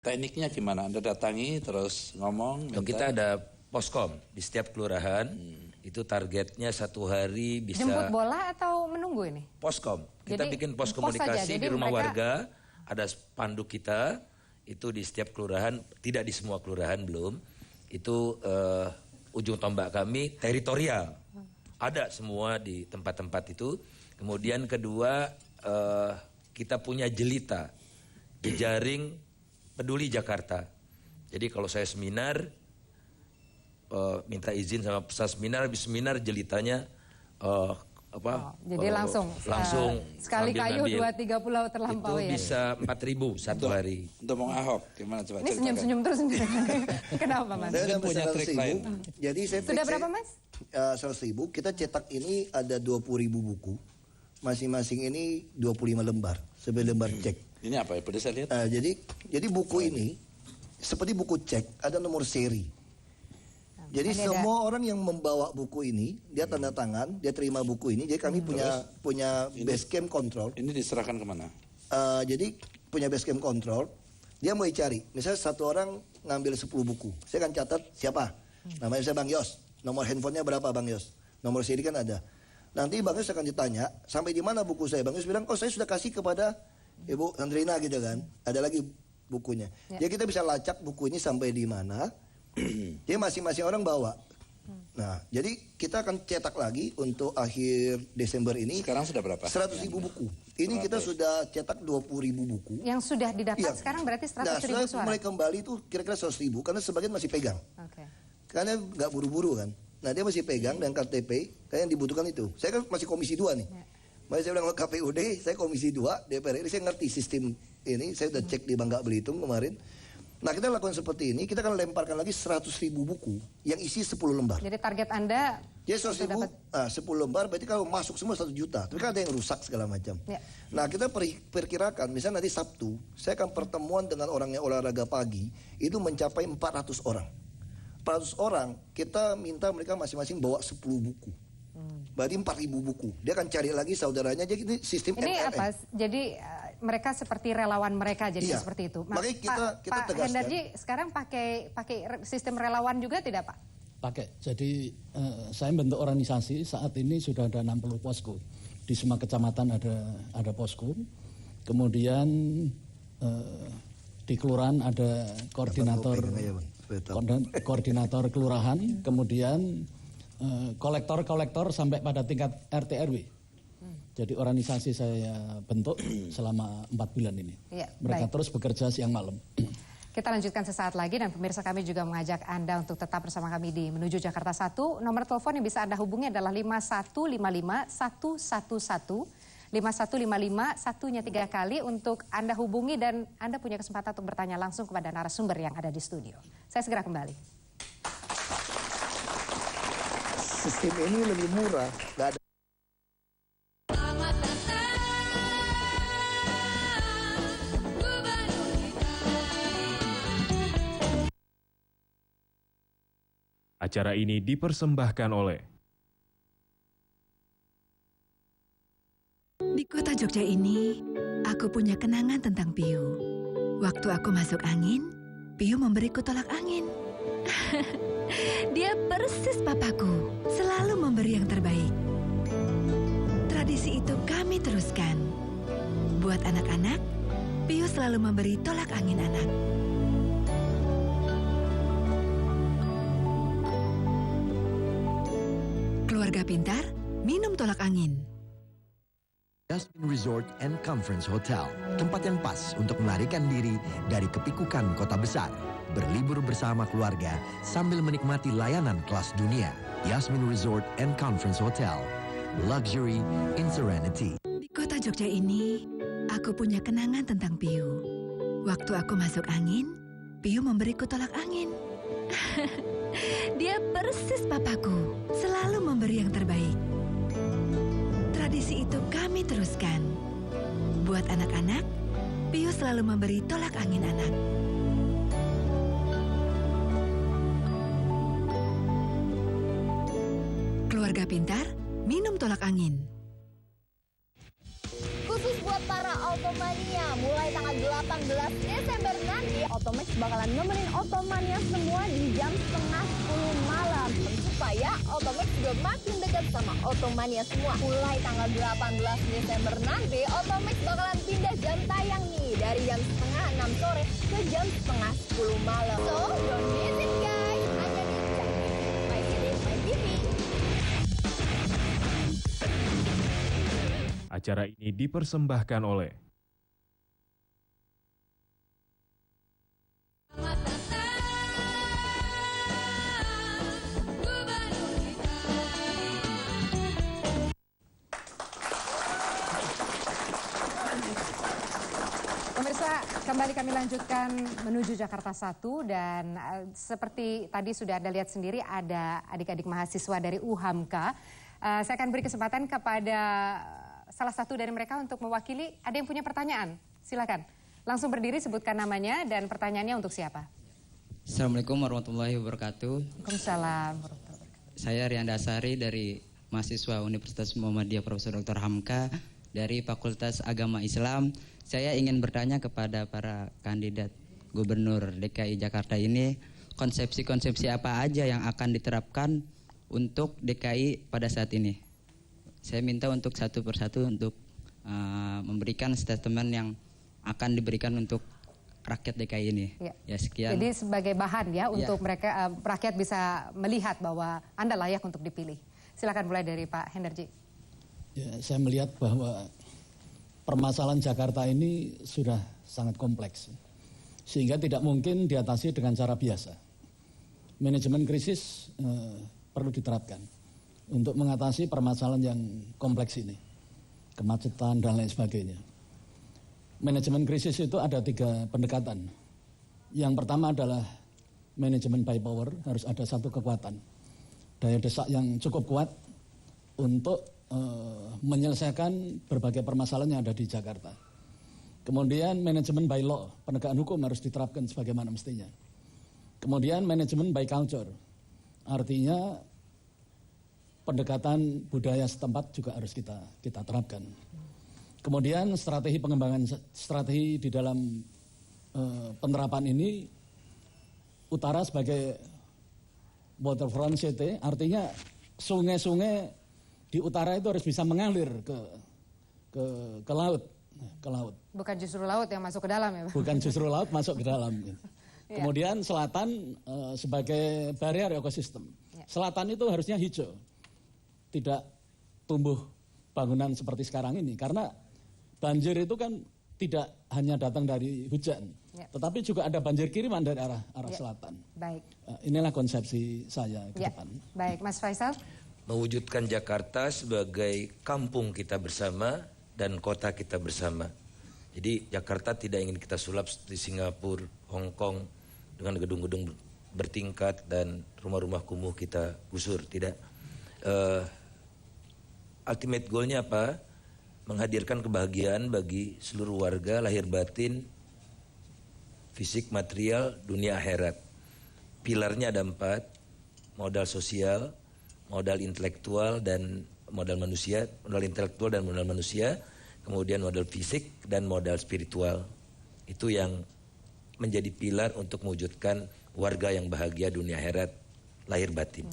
Tekniknya gimana? Anda datangi terus ngomong? Minta? Kita ada poskom di setiap kelurahan. Itu targetnya 1 hari bisa. Jemput bola atau menunggu ini? Poskom. Kita Jadi, bikin pos komunikasi di rumah warga. Ada spanduk kita. Itu di setiap kelurahan. Tidak di semua kelurahan belum. Itu ujung tombak kami teritorial. Ada semua di tempat-tempat itu. Kemudian kedua kita punya jelita. Jejaring Peduli Jakarta. Jadi kalau saya seminar, minta izin sama peserta seminar, habis seminar jelitanya jadi langsung sekali kayu 2-3 pulau terlampau itu ya. Bisa 4.000 satu hari. Untuk Bang Ahok gimana coba? Ini senyum-senyum terus. Kenapa Mas? Saya punya trik lain. Jadi saya sudah berapa Mas? 100.000. Kita cetak ini ada 20.000 buku. Masing-masing ini 25 lembar. 9 lembar cek. Ini apa ya? Boleh saya lihat? Jadi buku ini seperti buku cek, ada nomor seri. Jadi semua orang yang membawa buku ini, dia tanda tangan, dia terima buku ini. Jadi kami punya base camp control. Ini diserahkan kemana? Jadi punya base camp control. Dia mau cari. Misalnya satu orang ngambil 10 buku. Saya akan catat siapa. Namanya saya Bang Yos. Nomor handphonenya berapa Bang Yos? Nomor seri kan ada. Nanti Bang Yos akan ditanya, sampai di mana buku saya? Bang Yos bilang, oh saya sudah kasih kepada Ibu Sandrina gitu kan. Ada lagi bukunya. Jadi kita bisa lacak buku ini sampai di mana. Jadi masing-masing orang bawa. Nah, jadi kita akan cetak lagi untuk akhir Desember ini. Sekarang sudah berapa? 100.000 buku. Ini kita sudah cetak 20.000 buku. Yang sudah didapat sekarang berarti 100.000 suara. Mulai kembali itu kira-kira 100.000 karena sebagian masih pegang. Karena nggak buru-buru kan. Nah dia masih pegang dan KTP. Kayak yang dibutuhkan itu. Saya kan masih komisi 2 nih. Makanya saya bilang KPUD, saya komisi 2 DPR ini saya ngerti sistem ini. Saya udah cek di Bangka Belitung kemarin. Nah kita lakukan seperti ini, kita akan lemparkan lagi 100.000 buku yang isi 10 lembar. Jadi target Anda? Jadi 100.000, 10 lembar berarti kalau masuk semua 1 juta. Tapi kan ada yang rusak segala macam. Nah kita perkirakan, misalnya nanti Sabtu, saya akan pertemuan dengan orang yang olahraga pagi, itu mencapai 400 orang. 400 orang, kita minta mereka masing-masing bawa 10 buku. Berarti 4.000 buku. Dia akan cari lagi saudaranya. Jadi ini sistem ini MLM. apa? Jadi mereka seperti relawan mereka jadi seperti itu. Makanya kita Pak tegaskan. Hendarji sekarang pakai sistem relawan juga tidak Pak? Pakai. Jadi saya bentuk organisasi saat ini sudah ada 60 posko. Di semua kecamatan ada posko. Kemudian di kelurahan ada koordinator kelurahan. Kemudian kolektor sampai pada tingkat RT RW. Jadi organisasi saya bentuk selama 4 bulan ini. Mereka terus bekerja siang malam. Kita lanjutkan sesaat lagi dan pemirsa kami juga mengajak Anda untuk tetap bersama kami di Menuju Jakarta 1. Nomor telepon yang bisa Anda hubungi adalah 5155 111. 5155 satunya 3 kali untuk Anda hubungi dan Anda punya kesempatan untuk bertanya langsung kepada narasumber yang ada di studio. Saya segera kembali. Sistem ini lebih murah, nggak ada. Acara ini dipersembahkan oleh Di kota Jogja ini, aku punya kenangan tentang Piu. Waktu aku masuk angin, Piu memberiku tolak angin. Dia persis papaku, selalu memberi yang terbaik. Tradisi itu kami teruskan. Buat anak-anak, Piu selalu memberi tolak angin anak. Keluarga pintar, minum tolak angin. Yasmin Resort and Conference Hotel, tempat yang pas untuk melarikan diri dari kepikukan kota besar. Berlibur bersama keluarga sambil menikmati layanan kelas dunia. Yasmin Resort and Conference Hotel, luxury in serenity. Di kota Jogja ini, aku punya kenangan tentang Piu. Waktu aku masuk angin, Piu memberiku tolak angin. Dia persis papaku, selalu memberi yang terbaik. Tradisi itu kami teruskan. Buat anak-anak, Piu selalu memberi tolak angin anak. Keluarga pintar, minum tolak angin. Khusus buat para Automania, mulai tanggal 18 Desember nanti, Automania bakalan nemenin Otomania semua di jam setengah 10 malam. Supaya Otomax juga makin dekat sama Otomania semua. Mulai tanggal 18 Desember nanti, Otomax bakalan pindah jam tayang nih. Dari jam setengah 6 sore ke jam setengah 10 malam. So, don't miss it guys. Hanya di My City, My TV. Acara ini dipersembahkan oleh Pemirsa, kembali kami lanjutkan menuju Jakarta 1 dan seperti tadi sudah Anda lihat sendiri ada adik-adik mahasiswa dari UHAMKA. Saya akan beri kesempatan kepada salah satu dari mereka untuk mewakili. Ada yang punya pertanyaan? Silakan. Langsung berdiri, sebutkan namanya dan pertanyaannya untuk siapa? Assalamualaikum warahmatullahi wabarakatuh. Waalaikumsalam warahmatullahi wabarakatuh. Saya Rian Dasari dari mahasiswa Universitas Muhammadiyah Profesor Dr. Hamka dari Fakultas Agama Islam. Saya ingin bertanya kepada para kandidat Gubernur DKI Jakarta ini, konsepsi-konsepsi apa aja yang akan diterapkan untuk DKI pada saat ini? Saya minta untuk satu persatu untuk memberikan statement yang akan diberikan untuk rakyat DKI ini. Ya sekian. Jadi sebagai bahan ya untuk mereka rakyat bisa melihat bahwa Anda layak untuk dipilih. Silakan mulai dari Pak Hendarji. Ya, saya melihat bahwa permasalahan Jakarta ini sudah sangat kompleks, sehingga tidak mungkin diatasi dengan cara biasa. Manajemen krisis perlu diterapkan untuk mengatasi permasalahan yang kompleks ini, kemacetan dan lain sebagainya. Manajemen krisis itu ada 3 pendekatan. Yang pertama adalah manajemen by power, harus ada satu kekuatan, daya desak yang cukup kuat untuk menyelesaikan berbagai permasalahan yang ada di Jakarta. Kemudian manajemen by law, penegakan hukum harus diterapkan sebagaimana mestinya. Kemudian manajemen by culture, artinya pendekatan budaya setempat juga harus kita terapkan. Kemudian strategi pengembangan strategi di dalam penerapan ini, utara sebagai waterfront city, artinya sungai-sungai di utara itu harus bisa mengalir ke laut, Bukan justru laut yang masuk ke dalam ya Pak? Bukan justru laut masuk ke dalam. Kemudian selatan sebagai barrier ekosistem. Selatan itu harusnya hijau, tidak tumbuh bangunan seperti sekarang ini. Karena banjir itu kan tidak hanya datang dari hujan, tetapi juga ada banjir kiriman dari arah selatan. Baik. Inilah konsepsi saya ke depan. Baik, Mas Faisal. Mewujudkan Jakarta sebagai kampung kita bersama dan kota kita bersama. Jadi Jakarta tidak ingin kita sulap seperti Singapura, Hong Kong dengan gedung-gedung bertingkat dan rumah-rumah kumuh kita gusur. Tidak. Ultimate goalnya apa? Menghadirkan kebahagiaan bagi seluruh warga lahir batin, fisik, material, dunia akhirat. Pilarnya ada 4, modal sosial, modal intelektual dan modal manusia, modal intelektual dan modal manusia, kemudian modal fisik dan modal spiritual. Itu yang menjadi pilar untuk mewujudkan warga yang bahagia dunia akhirat lahir batin.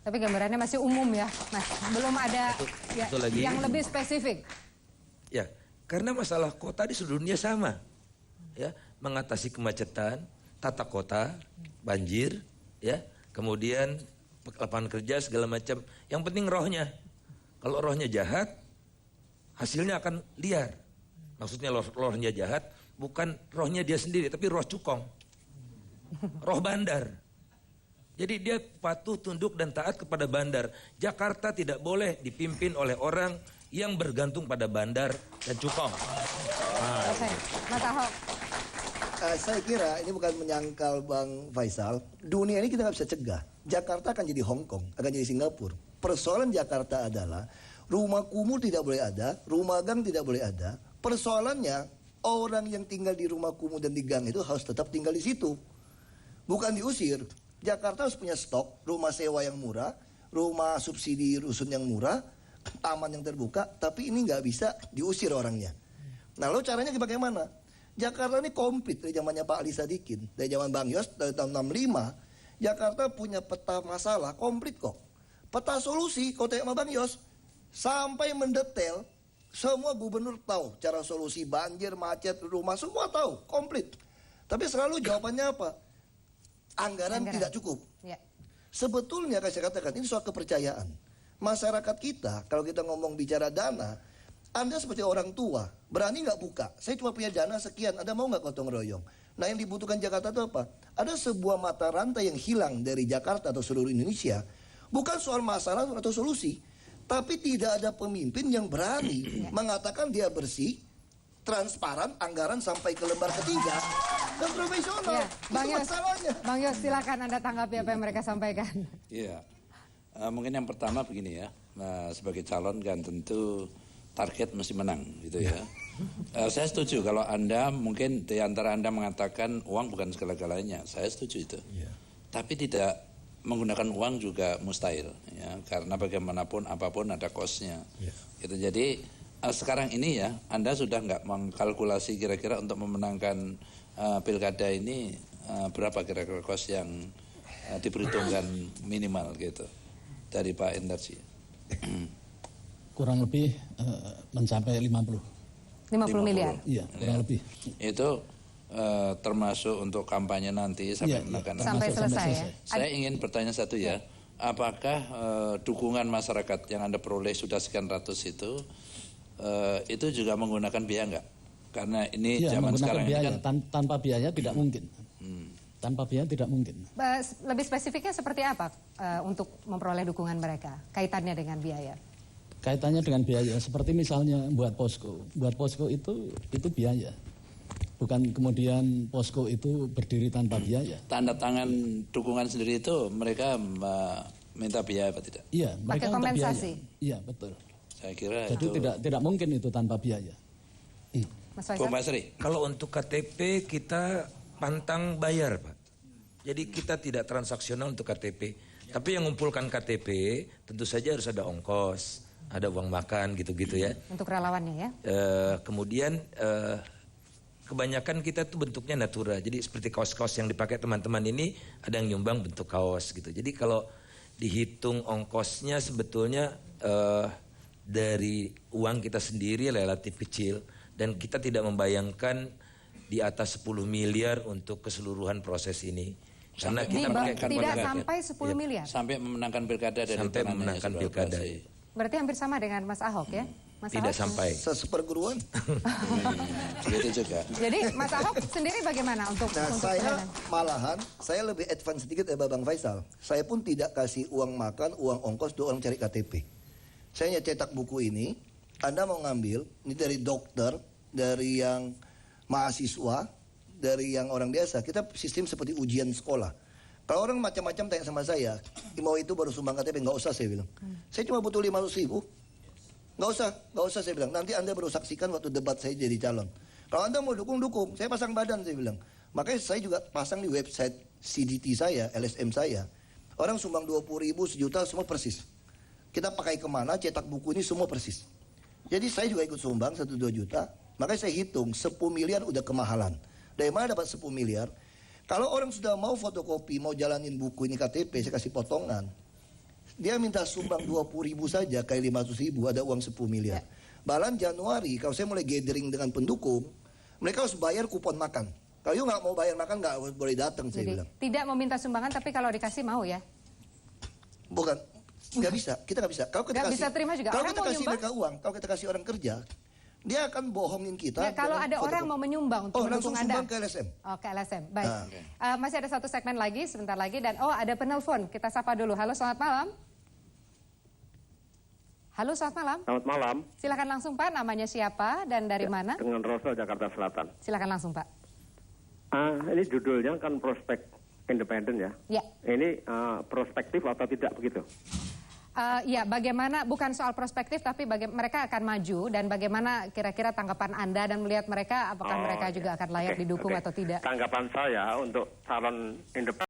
Tapi gambarannya masih umum ya, Mas. Belum ada yang lebih spesifik. Ya, karena masalah kota di seluruh dunia sama. Ya, mengatasi kemacetan, tata kota, banjir, ya, kemudian lapangan kerja segala macam. Yang penting rohnya. Kalau rohnya jahat, hasilnya akan liar. Maksudnya rohnya jahat, bukan rohnya dia sendiri, tapi roh cukong. Roh bandar. Jadi dia patuh, tunduk dan taat kepada bandar. Jakarta tidak boleh dipimpin oleh orang yang bergantung pada bandar dan cukong. Oke, Mas Ahok. Saya kira ini bukan menyangkal Bang Faisal. Dunia ini kita nggak bisa cegah. Jakarta akan jadi Hong Kong, akan jadi Singapura. Persoalan Jakarta adalah rumah kumuh tidak boleh ada, rumah gang tidak boleh ada. Persoalannya orang yang tinggal di rumah kumuh dan di gang itu harus tetap tinggal di situ, bukan diusir. Jakarta harus punya stok rumah sewa yang murah, rumah subsidi rusun yang murah, taman yang terbuka. Tapi ini nggak bisa diusir orangnya. Nah, lalu caranya bagaimana? Jakarta ini komplit dari zamannya Pak Ali Sadikin. Dari zaman Bang Yos, dari tahun 65, Jakarta punya peta masalah komplit kok. Peta solusi, kalau tanya sama Bang Yos, sampai mendetail, semua gubernur tahu cara solusi banjir, macet, rumah, semua tahu, komplit. Tapi selalu jawabannya apa? Anggaran tidak cukup. Ya. Sebetulnya saya katakan ini soal kepercayaan. Masyarakat kita, kalau kita ngomong bicara dana, Anda seperti orang tua, berani nggak buka? Saya cuma punya dana sekian, Anda mau nggak gotong royong? Nah yang dibutuhkan Jakarta itu apa? Ada sebuah mata rantai yang hilang dari Jakarta atau seluruh Indonesia. Bukan soal masalah atau solusi, tapi tidak ada pemimpin yang berani mengatakan dia bersih, transparan, anggaran sampai ke lembar ketiga, dan profesional. Ya, Bang Yos, silakan Anda tanggapi apa yang mereka sampaikan. Iya, mungkin yang pertama begini ya, sebagai calon kan tentu target mesti menang gitu ya. Saya setuju kalau Anda mungkin di antara Anda mengatakan uang bukan segala-galanya, saya setuju itu. Tapi tidak menggunakan uang juga mustahil ya, karena bagaimanapun apapun ada cost-nya. Gitu. Jadi sekarang ini ya Anda sudah nggak mengkalkulasi kira-kira untuk memenangkan pilkada ini berapa kira-kira cost yang diperhitungkan minimal gitu dari Pak Endarsi. Kurang lebih mencapai 50 miliar. Iya, kurang lebih. Itu termasuk untuk kampanye nanti sampai menekan sampai selesai ya. Saya ingin bertanya satu ya, apakah dukungan masyarakat yang Anda peroleh sudah sekian ratus itu juga menggunakan biaya enggak? Karena ini zaman sekarang biaya. ini kan tanpa biaya tidak mungkin. Tanpa biaya tidak mungkin. Lebih spesifiknya seperti apa untuk memperoleh dukungan mereka? Kaitannya dengan biaya? Kaitannya dengan biaya, seperti misalnya buat posko. Buat posko itu biaya. Bukan kemudian posko itu berdiri tanpa biaya. Tanda tangan dukungan sendiri itu mereka minta biaya apa tidak? Iya, mereka minta kompensasi. Biaya. Iya, betul. Saya kira jadi itu tidak mungkin itu tanpa biaya. Mas Faisal? Kalau untuk KTP kita pantang bayar, Pak. Jadi kita tidak transaksional untuk KTP. Tapi yang mengumpulkan KTP tentu saja harus ada ongkos, ada uang makan gitu-gitu ya. Untuk relawannya ya. Kemudian kebanyakan kita tuh bentuknya natura. Jadi seperti kaos-kaos yang dipakai teman-teman ini ada yang nyumbang bentuk kaos gitu. Jadi kalau dihitung ongkosnya sebetulnya dari uang kita sendiri relatif kecil dan kita tidak membayangkan di atas 10 miliar untuk keseluruhan proses ini. Karena kita tidak sampai 10 miliar. Sampai memenangkan pilkada dari sampai memenangkan pilkada. Berarti hampir sama dengan Mas Ahok ya? Mas tidak Ahok? Sampai. Seperguruan. Begitu juga. Jadi Mas Ahok sendiri bagaimana untuk saya malahan saya lebih advance sedikit ya Bang Faisal. Saya pun tidak kasih uang makan, uang ongkos, orang cari KTP. Saya cetak buku ini, Anda mau ngambil, ini dari dokter, dari yang mahasiswa, dari yang orang biasa. Kita sistem seperti ujian sekolah. Kalau orang macam-macam tanya sama saya, mau itu baru sumbang KTP, nggak usah saya bilang. Saya cuma butuh 500 ribu. Nggak usah saya bilang. Nanti Anda baru saksikan waktu debat saya jadi calon. Kalau Anda mau dukung, saya pasang badan saya bilang. Makanya saya juga pasang di website CDT saya, LSM saya. Orang sumbang 20 ribu, sejuta, semua persis. Kita pakai kemana, cetak buku ini semua persis. Jadi saya juga ikut sumbang 1-2 juta. Makanya saya hitung 10 miliar udah kemahalan. Dari mana dapat 10 miliar? Kalau orang sudah mau fotokopi, mau jalanin buku ini KTP, saya kasih potongan. Dia minta sumbang 20 ribu saja, kali 500 ribu, ada uang 10 miliar. Balan Januari, kalau saya mulai gathering dengan pendukung, mereka harus bayar kupon makan. Kalau you nggak mau bayar makan, nggak boleh datang, saya bilang. Tidak meminta sumbangan, tapi kalau dikasih mau ya? Bukan, nggak bisa, kita nggak bisa. Kalau kita bisa terima juga. Kalau kita kasih mereka uang, kalau kita kasih orang kerja, dia akan bohongin kita. Ya, kalau ada orang mau menyumbang untuk mendukung Anda. Langsung sumbang ke LSM. Oh, ke LSM. Baik. Masih ada satu segmen lagi, sebentar lagi. Dan ada penelpon. Kita sapa dulu. Halo, selamat malam. Halo, selamat malam. Selamat malam. Silakan langsung Pak, namanya siapa dan dari mana? Dengan Rosa, Jakarta Selatan. Silakan langsung Pak. Ini judulnya kan prospek independen ya. Ya. Ini prospektif atau tidak begitu? Ya, bagaimana, bukan soal prospektif, tapi mereka akan maju dan bagaimana kira-kira tanggapan Anda dan melihat mereka, apakah mereka juga akan layak didukung atau tidak? Tanggapan saya untuk calon independen